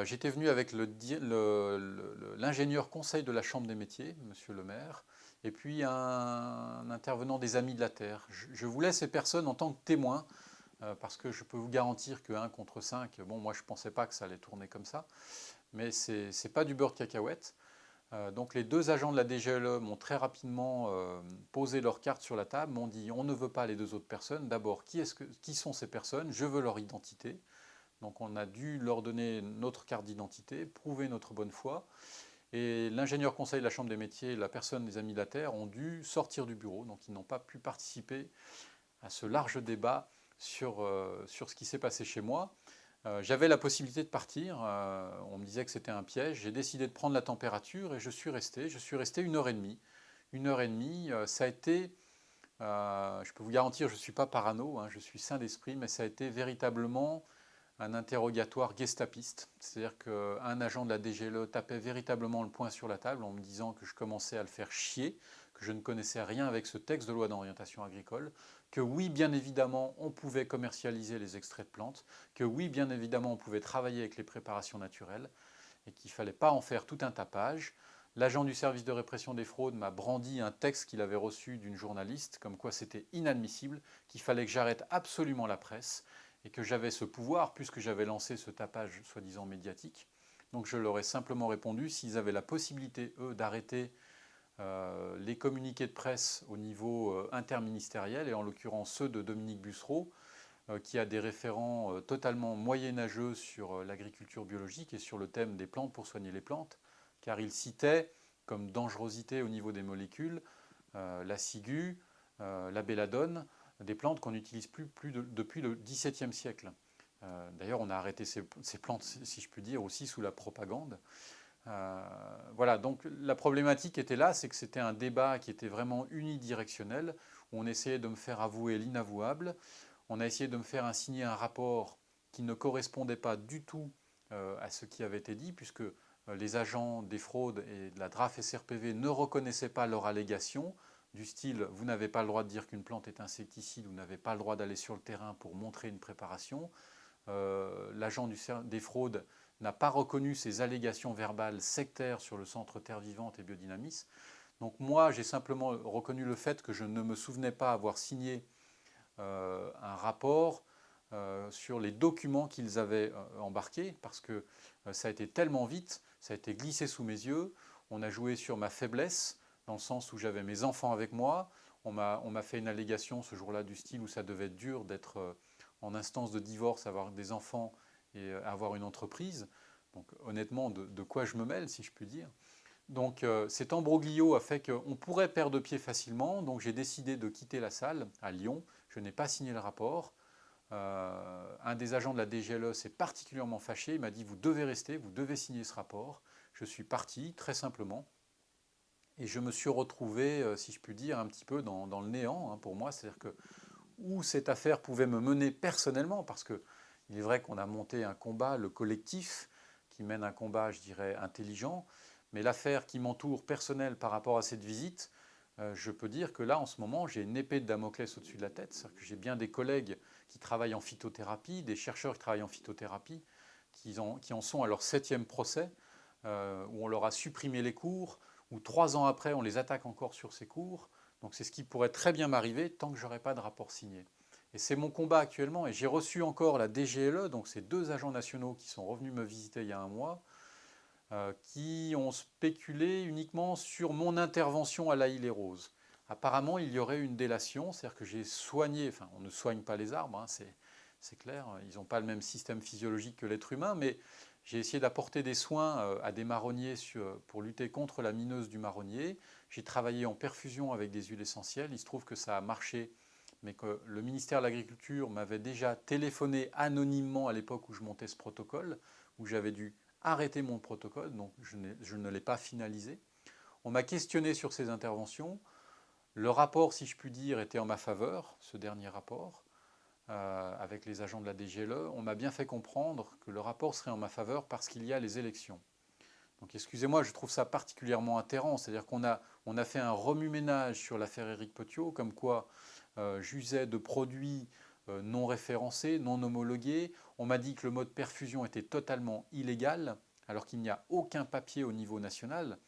J'étais venu avec l'ingénieur conseil de la Chambre des métiers, monsieur le maire, et puis un intervenant des Amis de la Terre. Je voulais ces personnes en tant que témoins, parce que je peux vous garantir que 1 contre 5, bon, moi je ne pensais pas que ça allait tourner comme ça, mais c'est pas du beurre de cacahuète. Donc les deux agents de la DGLE m'ont très rapidement posé leurs cartes sur la table, m'ont dit on ne veut pas les deux autres personnes. D'abord, qui sont ces personnes? Je veux leur identité. Donc on a dû leur donner notre carte d'identité, prouver notre bonne foi. Et l'ingénieur conseil de la Chambre des métiers et la personne des Amis de la Terre ont dû sortir du bureau. Donc ils n'ont pas pu participer à ce large débat sur ce qui s'est passé chez moi. J'avais la possibilité de partir. On me disait que c'était un piège. J'ai décidé de prendre la température et je suis resté. Je suis resté 1 heure et demie. 1 heure et demie, ça a été, je peux vous garantir, je ne suis pas parano, hein, je suis sain d'esprit, mais ça a été véritablement un interrogatoire gestapiste. C'est-à-dire qu'un agent de la DGLE tapait véritablement le poing sur la table en me disant que je commençais à le faire chier, que je ne connaissais rien avec ce texte de loi d'orientation agricole, que oui, bien évidemment, on pouvait commercialiser les extraits de plantes, que oui, bien évidemment, on pouvait travailler avec les préparations naturelles et qu'il ne fallait pas en faire tout un tapage. L'agent du service de répression des fraudes m'a brandi un texte qu'il avait reçu d'une journaliste, comme quoi c'était inadmissible, qu'il fallait que j'arrête absolument la presse et que j'avais ce pouvoir puisque j'avais lancé ce tapage soi-disant médiatique. Donc je leur ai simplement répondu s'ils avaient la possibilité, eux, d'arrêter les communiqués de presse au niveau interministériel, et en l'occurrence ceux de Dominique Bussereau, qui a des référents totalement moyenâgeux sur l'agriculture biologique et sur le thème des plantes pour soigner les plantes, car il citait comme dangerosité au niveau des molécules la ciguë, la belladone, des plantes qu'on n'utilise plus depuis le XVIIe siècle. D'ailleurs, on a arrêté ces plantes, si je puis dire, aussi sous la propagande. Voilà, donc la problématique était là, c'est que c'était un débat qui était vraiment unidirectionnel, où on essayait de me faire avouer l'inavouable. On a essayé de me faire signer un rapport qui ne correspondait pas du tout à ce qui avait été dit, puisque les agents des fraudes et de la DRAF SRPV ne reconnaissaient pas leurs allégations, du style vous n'avez pas le droit de dire qu'une plante est insecticide, vous n'avez pas le droit d'aller sur le terrain pour montrer une préparation. L'agent des fraudes n'a pas reconnu ces allégations verbales sectaires sur le centre Terre Vivante et Biodynamisme. Donc moi, j'ai simplement reconnu le fait que je ne me souvenais pas avoir signé un rapport sur les documents qu'ils avaient embarqués, parce que ça a été tellement vite, ça a été glissé sous mes yeux, on a joué sur ma faiblesse, dans le sens où j'avais mes enfants avec moi, on m'a fait une allégation ce jour-là du style où ça devait être dur d'être en instance de divorce, avoir des enfants et avoir une entreprise. Donc honnêtement, de quoi je me mêle, si je puis dire. Donc cet embroglio a fait qu'on pourrait perdre pied facilement, donc j'ai décidé de quitter la salle à Lyon. Je n'ai pas signé le rapport. Un des agents de la DGLE s'est particulièrement fâché, il m'a dit vous devez rester, vous devez signer ce rapport. Je suis parti, très simplement, et je me suis retrouvé, si je puis dire, un petit peu dans le néant, hein, pour moi. C'est-à-dire que où cette affaire pouvait me mener personnellement, parce qu'il est vrai qu'on a monté un combat, le collectif, qui mène un combat, je dirais, intelligent, mais l'affaire qui m'entoure personnelle par rapport à cette visite, je peux dire que là, en ce moment, j'ai une épée de Damoclès au-dessus de la tête. C'est-à-dire que j'ai bien des collègues qui travaillent en phytothérapie, des chercheurs qui travaillent en phytothérapie, qui en sont à leur 7e procès, où on leur a supprimé les cours, où 3 ans après, on les attaque encore sur ces cours. Donc c'est ce qui pourrait très bien m'arriver tant que je n'aurai pas de rapport signé. Et c'est mon combat actuellement. Et j'ai reçu encore la DGLE, donc ces deux agents nationaux qui sont revenus me visiter il y a un mois, qui ont spéculé uniquement sur mon intervention à La Île-et-Rose. Apparemment, il y aurait une délation, c'est-à-dire que j'ai soigné, enfin on ne soigne pas les arbres, hein, c'est clair, ils n'ont pas le même système physiologique que l'être humain, mais j'ai essayé d'apporter des soins à des marronniers pour lutter contre la mineuse du marronnier. J'ai travaillé en perfusion avec des huiles essentielles, il se trouve que ça a marché, mais que le ministère de l'Agriculture m'avait déjà téléphoné anonymement à l'époque où je montais ce protocole, où j'avais dû arrêter mon protocole, donc je ne l'ai pas finalisé. On m'a questionné sur ces interventions. Le rapport, si je puis dire, était en ma faveur, ce dernier rapport, avec les agents de la DGLE. On m'a bien fait comprendre que le rapport serait en ma faveur parce qu'il y a les élections. Donc excusez-moi, je trouve ça particulièrement atterrant. C'est-à-dire qu'on a fait un remue-ménage sur l'affaire Éric Petiot, comme quoi j'usais de produits non référencés, non homologués. On m'a dit que le mode perfusion était totalement illégal, alors qu'il n'y a aucun papier au niveau national.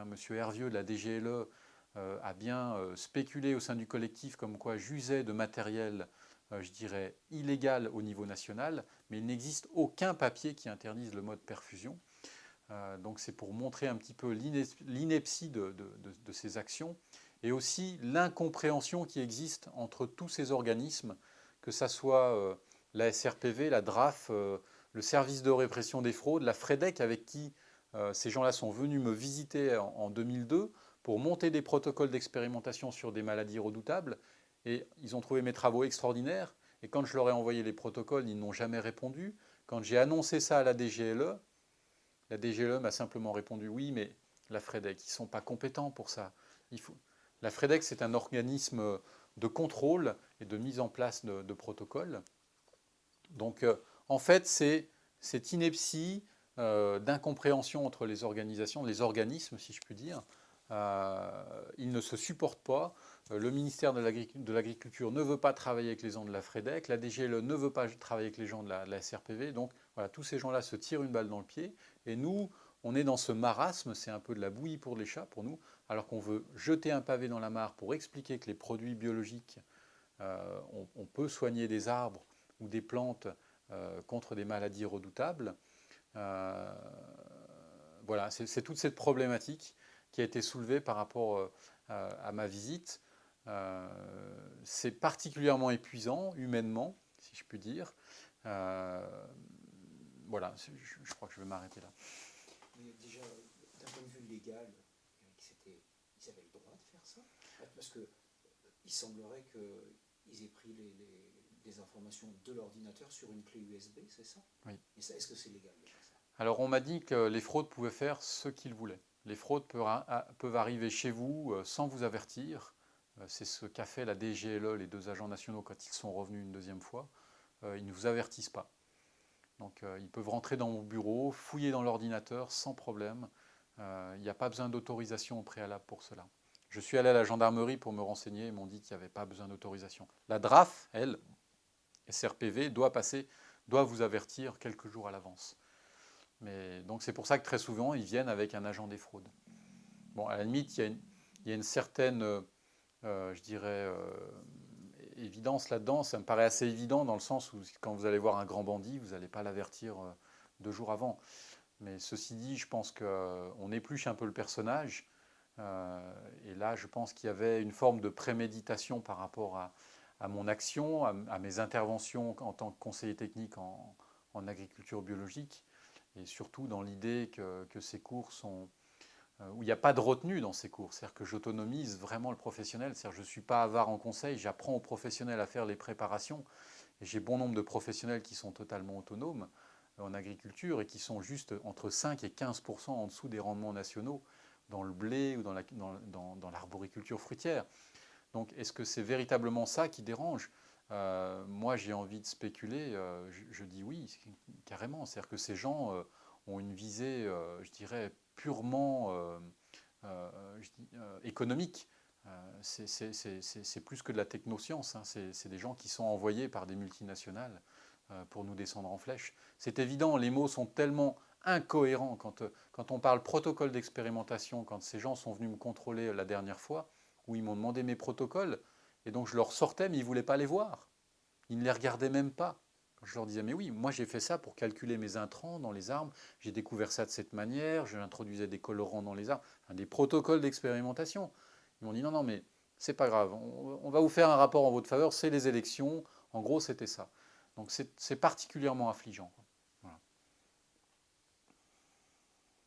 Monsieur Hervieux de la DGLE a bien spéculé au sein du collectif comme quoi j'usais de matériel, je dirais, illégal au niveau national, mais il n'existe aucun papier qui interdise le mode perfusion. Donc c'est pour montrer un petit peu l'ineptie de ces actions et aussi l'incompréhension qui existe entre tous ces organismes, que ce soit la SRPV, la DRAF, le service de répression des fraudes, la FREDEC avec qui ces gens-là sont venus me visiter en 2002 pour monter des protocoles d'expérimentation sur des maladies redoutables. Et ils ont trouvé mes travaux extraordinaires. Et quand je leur ai envoyé les protocoles, ils n'ont jamais répondu. Quand j'ai annoncé ça à la DGLE m'a simplement répondu oui, mais la FREDEC, ils ne sont pas compétents pour ça. La FREDEC, c'est un organisme de contrôle et de mise en place de protocoles. Donc, en fait, c'est cette ineptie d'incompréhension entre les organisations, les organismes, si je puis dire. Ils ne se supportent pas. Le ministère de l'Agriculture ne veut pas travailler avec les gens de la FREDEC. La DGLE ne veut pas travailler avec les gens de la SRPV. Donc, voilà, tous ces gens-là se tirent une balle dans le pied. Et nous, on est dans ce marasme. C'est un peu de la bouillie pour les chats, pour nous. Alors qu'on veut jeter un pavé dans la mare pour expliquer que les produits biologiques, on peut soigner des arbres ou des plantes contre des maladies redoutables. Voilà, c'est toute cette problématique qui a été soulevée par rapport à ma visite. C'est particulièrement épuisant, humainement, si je puis dire. Voilà, je crois que je vais m'arrêter là. Mais déjà, d'un point de vue légal, ils avaient le droit de faire ça? Parce qu'il semblerait qu'ils aient pris des informations de l'ordinateur sur une clé USB, c'est ça? Oui. Et ça, est-ce que c'est légal de faire ça? Alors on m'a dit que les fraudes pouvaient faire ce qu'ils voulaient. Les fraudes peuvent arriver chez vous sans vous avertir. C'est ce qu'a fait la DGLE, les deux agents nationaux, quand ils sont revenus une deuxième fois. Ils ne vous avertissent pas. Donc ils peuvent rentrer dans mon bureau, fouiller dans l'ordinateur sans problème. Il n'y a pas besoin d'autorisation au préalable pour cela. Je suis allé à la gendarmerie pour me renseigner. Ils m'ont dit qu'il n'y avait pas besoin d'autorisation. La DRAF, elle, SRPV, doit vous avertir quelques jours à l'avance. Mais donc c'est pour ça que très souvent, ils viennent avec un agent des fraudes. Bon, à la limite, il y a une certaine, je dirais, évidence là-dedans. Ça me paraît assez évident dans le sens où quand vous allez voir un grand bandit, vous n'allez pas l'avertir 2 jours avant. Mais ceci dit, je pense qu'on épluche un peu le personnage. Et là, je pense qu'il y avait une forme de préméditation par rapport à mon action, à mes interventions en tant que conseiller technique en agriculture biologique. Et surtout dans l'idée que ces cours sont... où il n'y a pas de retenue dans ces cours. C'est-à-dire que j'autonomise vraiment le professionnel. C'est-à-dire que je ne suis pas avare en conseil, j'apprends aux professionnels à faire les préparations. Et j'ai bon nombre de professionnels qui sont totalement autonomes en agriculture et qui sont juste entre 5 et 15% en dessous des rendements nationaux dans le blé ou dans l'arboriculture fruitière. Donc est-ce que c'est véritablement ça qui dérange ? Moi, j'ai envie de spéculer. Je dis oui, carrément. C'est-à-dire que ces gens ont une visée, je dirais, purement économique. C'est plus que de la technoscience. Hein. C'est des gens qui sont envoyés par des multinationales pour nous descendre en flèche. C'est évident, les mots sont tellement incohérents. Quand on parle protocole d'expérimentation, quand ces gens sont venus me contrôler la dernière fois, où ils m'ont demandé mes protocoles, et donc je leur sortais, mais ils ne voulaient pas les voir. Ils ne les regardaient même pas. Je leur disais, mais oui, moi j'ai fait ça pour calculer mes intrants dans les arbres, j'ai découvert ça de cette manière, j'introduisais des colorants dans les arbres, enfin, des protocoles d'expérimentation. Ils m'ont dit, non, non, mais c'est pas grave, on va vous faire un rapport en votre faveur, c'est les élections, en gros c'était ça. Donc c'est particulièrement affligeant.